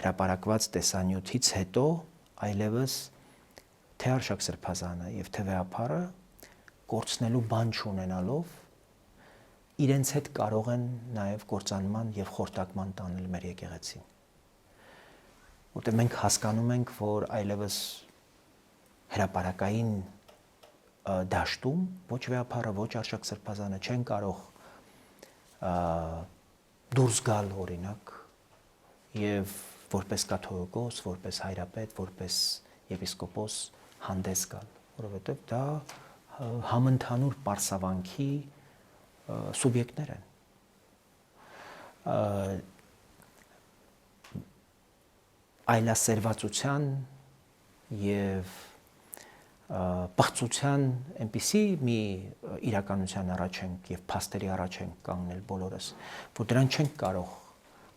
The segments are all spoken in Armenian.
հրապարակված տեսանյութից հետո այլևս թե Արշակ Սրբազանը եւ թե Վեհափառը կորցնելու բան չունենալով իրենց հետ կարող են նաեւ կործանման եւ խորտակման տանել մեր եկեղեցին։ Որտեղ մենք հասկանում ենք, որ այլևս հրապարակային դաշտում ոչ Վեհափառը, ոչ Արշակ Սրբազանը չեն կարող դուրս գալ օրինակ եւ որպես կաթողիկոս, որպես հայրապետ, որպես եպիսկոպոս հանդես գալ, որովհետեւ դա համընդհանուր պարսավանքի սուբյեկտներ են։ Այլասերվածության եւ պղծության այնպիսի մի իրականության առաջ ենք եւ փաստերի առաջ ենք կանգնել բոլորս, որ դրան չենք կարող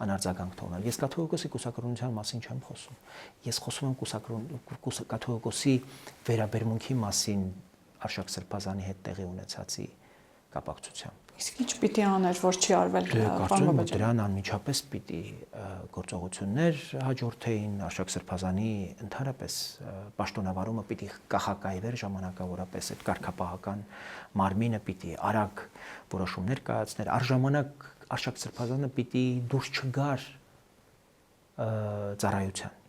անարձագանք թողնել։ Ես կաթողիկոսի կուսակրոնության մասին չեմ խոսում։ Ես խոսում եմ կաթողիկոսի վերաբերմունքի մասին Արշակ Սրբազանի հետ տեղի ունեցածի կապակցությամբ։ Իսկ ինչ պիտի աներ, որ չի արվել։ Կարծում եմ դրան անմիջապես պիտի գործողություններ հաջորդեին Արշակ Սրբազանի ընդհանրապես պաշտոնավարումը պիտի կախակայվեր ժամանակավորապես, այդ կարգապահական մարմինը պիտի արագ որոշումներ կայացներ, առժամանակ Արշակ Սրբազանը պիտի դուրս չգար ծառայության